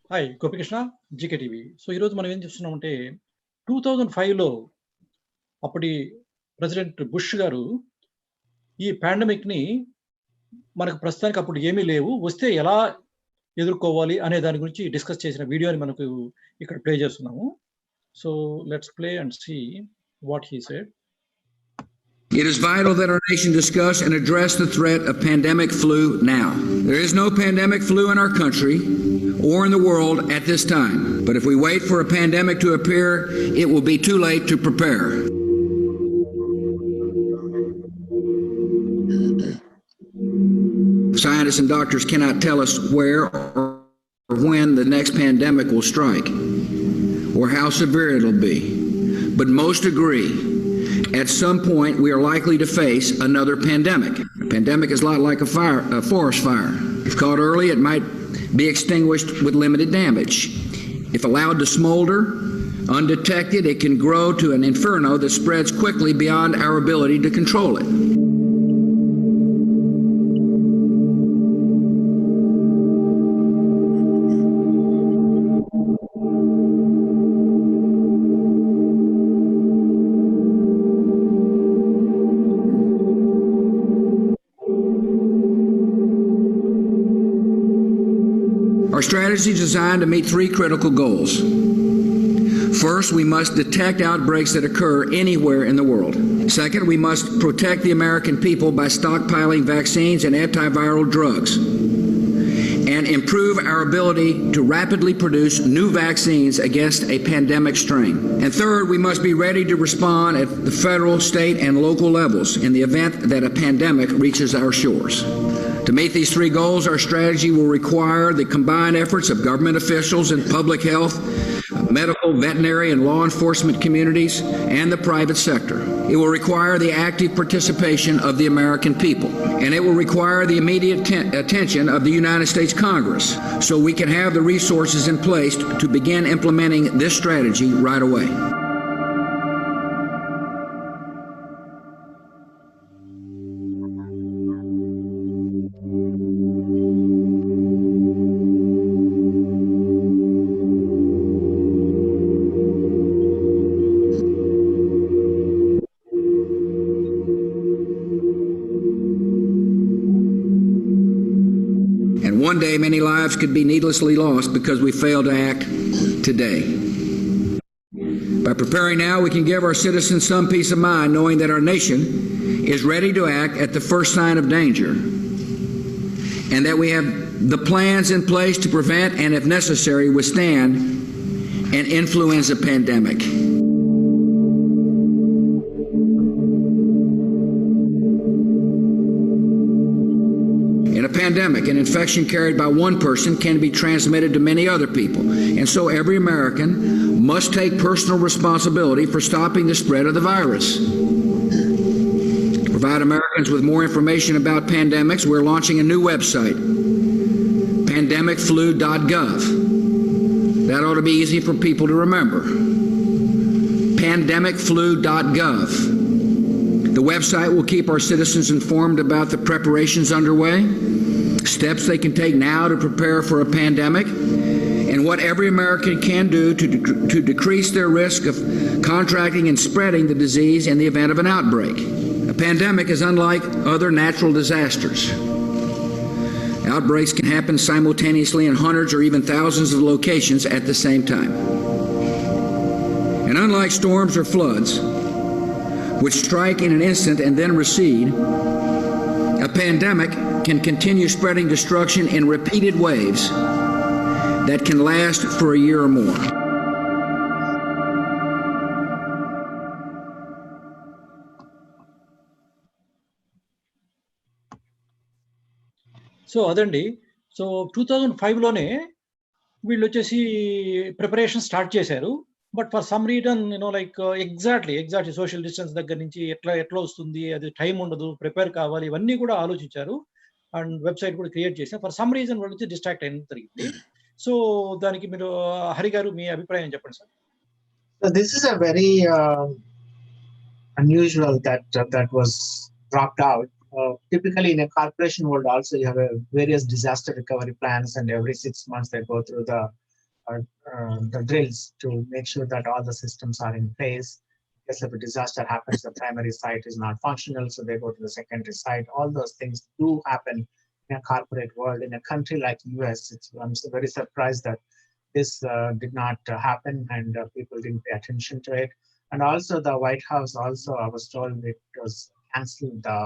Hi Gopikrishna జీకేటీవీ. So ఈరోజు మనం ఏం చూస్తున్నామంటే 2005లో అప్పటి ప్రెసిడెంట్ బుష్ గారు ఈ పాండమిక్‌ని మనకు ప్రస్తుతానికి అప్పుడు ఏమీ లేవు. వస్తే ఎలా ఎదుర్కోవాలి అనే దాని గురించి డిస్కస్ చేసిన వీడియోని మనకు ఇక్కడ ప్లే చేస్తున్నాము. So let's play and see what he said. It is vital that our nation discuss and address the threat of pandemic flu now. There is no pandemic flu in our country or in the world at this time. But if we wait for a pandemic to appear, it will be too late to prepare. Scientists and doctors cannot tell us where or when the next pandemic will strike or how severe it'll be. But most agree at some point we are likely to face another pandemic. A pandemic is a lot like a forest fire. If caught early, it might be extinguished with limited damage. If allowed to smolder undetected, it can grow to an inferno that spreads quickly beyond our ability to control it. Our strategy is designed to meet three critical goals. First, we must detect outbreaks that occur anywhere in the world. Second, we must protect the American people by stockpiling vaccines and antiviral drugs and improve our ability to rapidly produce new vaccines against a pandemic strain. And third, we must be ready to respond at the federal, state, and local levels in the event that a pandemic reaches our shores. To meet these three goals, our strategy will require the combined efforts of government officials and public health, medical, veterinary, and law enforcement communities, and the private sector. It will require the active participation of the American people, and it will require the immediate attention of the United States Congress so we can have the resources in place to begin implementing this strategy right away. And one day, many lives could be needlessly lost because we fail to act today. By preparing now, we can give our citizens some peace of mind knowing that our nation is ready to act at the first sign of danger, and that we have the plans in place to prevent and, if necessary, withstand an influenza pandemic. In a pandemic, an infection carried by one person can be transmitted to many other people, and so every American must take personal responsibility for stopping the spread of the virus. To provide Americans with more information about pandemics, we're launching a new website, pandemicflu.gov. That ought to be easy for people to remember. Pandemicflu.gov. The website will keep our citizens informed about the preparations underway, steps they can take now to prepare for a pandemic, and what every American can do to decrease their risk of contracting and spreading the disease in the event of an outbreak. A pandemic is unlike other natural disasters. Outbreaks can happen simultaneously in hundreds or even thousands of locations at the same time. And unlike storms or floods, which strike in an instant and then recede, a pandemic can continue spreading destruction in repeated waves that can last for a year or more. So అదండి. So 2005లోనే వీళ్ళొచ్చేసి preparation start చేశారు. But for some reason like exactly social distance దగ్గర నుంచి ఎట్లా వస్తుంది, అది time ఉండదు, prepare కావాలి, ఇవన్నీ కూడా ఆలోచించారు. అండ్ వెబ్‌సైట్ కూడా క్రియేట్ చేశారు. ఫర్ సమ్ రీజన్ వాళ్ళొచ్చి డిస్ట్రాక్ట్ అయ్యడం జరిగింది. సో దానికి మీరు హరి గారు మీ అభిప్రాయం చెప్పండి sir. So this is a very unusual that was dropped out. Typically in a corporation world also you have various disaster recovery plans, and every 6 months they go through the the drills to make sure that all the systems are in place. If a disaster happens, the primary site is not functional, so they go to the secondary site. All those things do happen in a corporate world. In a country like US, I'm very surprised that this did not happen and people didn't pay attention to it. And also the White House also, I was told it was canceling the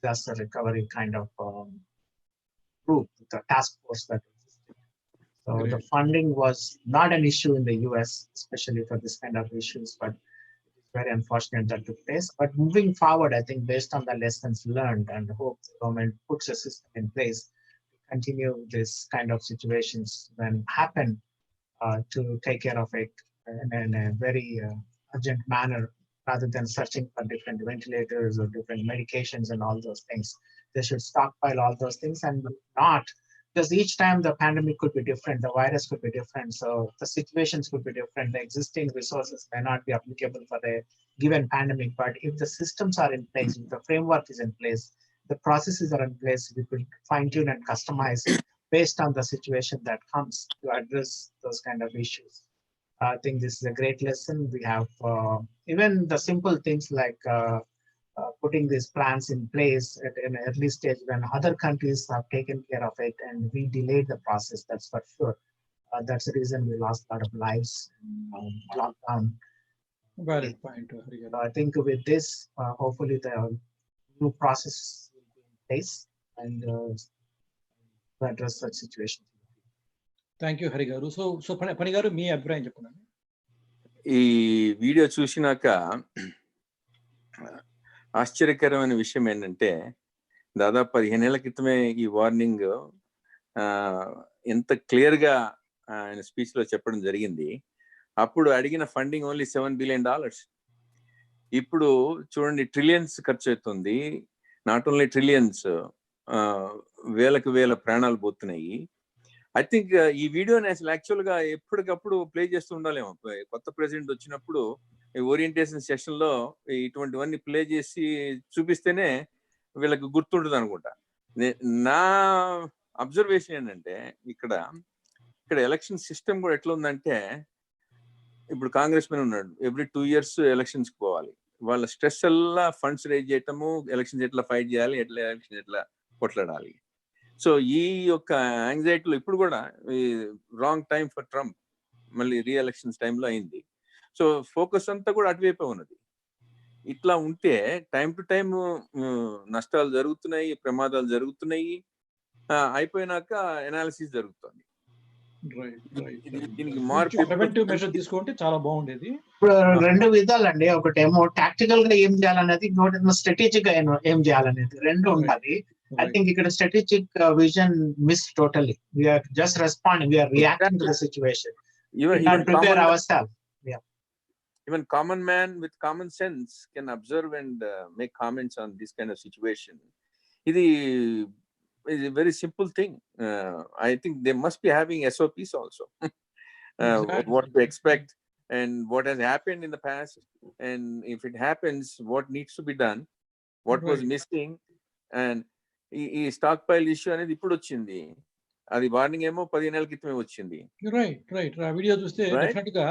disaster recovery kind of group, the task force that existed. So Great. the funding was not an issue in the US, especially for this kind of issues, but it's very unfortunate that took place. But moving forward, I think based on the lessons learned and hope the government puts a system in place to continue this kind of situations when happen to take care of it in a very urgent manner rather than searching for different ventilators or different medications and all those things. They should stockpile all those things and not, because each time the pandemic could be different, the virus could be different, so the situations could be different, the existing resources may not be applicable for the given pandemic, but if the systems are in place, if the framework is in place, the processes are in place, we could fine tune and customize based on the situation that comes to address those kind of issues. I think this is a great lesson. We have even the simple things like putting these plans in place at an early stage when other countries have taken care of it and we delayed the process, that's for sure. That's the reason we lost a lot of lives in lockdown. Valid point, Hari So garu. I think with this, hopefully the new process will be in place and to address such situations. Thank you Hari గారు. So పని గారు మీ అభిప్రాయం చెప్పండి. ఈ video చూసినాక ఆశ్చర్యకరమైన విషయం ఏంటంటే దాదాపు 15 ఏళ్ల క్రితమే ఈ వార్నింగ్ ఎంత క్లియర్గా ఆయన స్పీచ్ లో చెప్పడం జరిగింది. అప్పుడు అడిగిన ఫండింగ్ ఓన్లీ $7 billion. ఇప్పుడు చూడండి, ట్రిలియన్స్ ఖర్చు అవుతుంది. నాట్ ఓన్లీ ట్రిలియన్స్, వేలకు వేల ప్రాణాలు పోతున్నాయి. ఐ థింక్ ఈ వీడియోని అసలు యాక్చువల్ గా ఎప్పటికప్పుడు ప్లే చేస్తూ ఉండాలేమో. కొత్త ప్రెసిడెంట్ వచ్చినప్పుడు ఓరియంటేషన్ సెషన్ లో ఇటువంటివన్నీ ప్లే చేసి చూపిస్తేనే వీళ్ళకి గుర్తుంటుంది అనుకుంటా. నా అబ్జర్వేషన్ ఏంటంటే ఇక్కడ ఎలక్షన్ సిస్టమ్ కూడా ఎట్లా ఉందంటే, ఇప్పుడు కాంగ్రెస్ మెన్ ఉన్నాడు, ఎవ్రీ 2 years ఎలక్షన్స్ కి పోవాలి. వాళ్ళ స్ట్రెస్ అల్లా ఫండ్స్ రేజ్ చేయటము, ఎలక్షన్స్ ఎట్లా ఫైట్ చేయాలి, ఎలక్షన్ ఎట్లా కొట్లాడాలి. సో ఈ యొక్క యాంగ్జైటీలో ఇప్పుడు కూడా రాంగ్ టైం ఫర్ ట్రంప్ మళ్ళీ రీఎలక్షన్స్ టైంలో అయింది. సో ఫోకస్ అంతా కూడా అటువైపే ఉన్నది. ఇట్లా ఉంటే టైం టు టైం నష్టాలు జరుగుతున్నాయి, ప్రమాదాలు జరుగుతున్నాయి, అయిపోయినాక ఎనాలిసిస్ జరుగుతుంది. దీనికి మార్పు ప్రివెంటివ్ మెజర్ తీసుకుంటే చాలా బాగుండేది. ఇప్పుడు రెండు విధాలండి, ఒకటేమో టాక్టికల్ గా ఏం చేయాలనేది, ఇంకోటేమో స్ట్రాటజిక్ గా ఏం చేయాలనేది, రెండు ఉండాలి. I think ఇక్కడ strategic vision missed totally. We are just responding. We are reacting to the situation. Even prepare ourselves. Yeah. Even common man with common sense can observe and make comments on this kind of situation. It is a very simple thing. I think they must be having SOPs also. Exactly. What to expect and what has happened in the past, and if it happens, what needs to be done, what was missing. And ఈ stock pile issue అనేది ఇప్పుడు వచ్చింది, అది warning ఏమో 15 ఏళ్ల క్రితమే వచ్చింది. Right. ఆ వీడియో చూస్తే డెఫినెట్ గా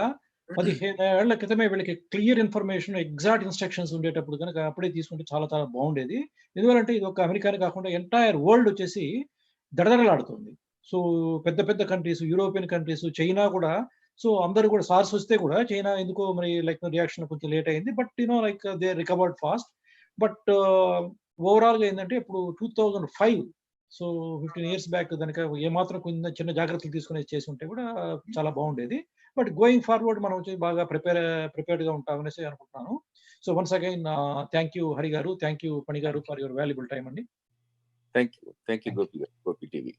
15 ఏళ్ల క్రితమే వీళ్ళకి క్లియర్ ఇన్ఫర్మేషన్, ఎగ్జాక్ట్ ఇన్స్ట్రక్షన్స్ ఉండేటప్పుడు కనుక అప్పుడే తీసుకుంటే చాలా చాలా బాగుండేది. ఎందుకంటే ఇది ఒక అమెరికానే కాకుండా ఎంటైర్ వరల్డ్ వచ్చేసి దడదడలాడుతుంది. సో పెద్ద పెద్ద కంట్రీస్, యూరోపియన్ కంట్రీస్, చైనా కూడా, సో అందరూ కూడా సార్స్ వస్తే కూడా చైనా ఎందుకో మరి లైక్ రియాక్షన్ కొంచెం లేట్ అయింది. But like they recovered fast. But overall గా ఏంటంటే ఇప్పుడు 2005, సో 15 years బ్యాక్ కనుక ఏమాత్రం కొంచెం చిన్న జాగ్రత్తలు తీసుకుని చేసి ఉంటే కూడా చాలా బాగుండేది. బట్ గోయింగ్ ఫార్వర్డ్ మనం వచ్చి బాగా ప్రిపేర్డ్ గా ఉంటామనేసి అనుకుంటున్నాను. So once again thank you Hari గారు, థ్యాంక్ యూ పని గారు ఫర్ యువర్ వాల్యుబుల్ టైం అండి. Thank you Gopi TV.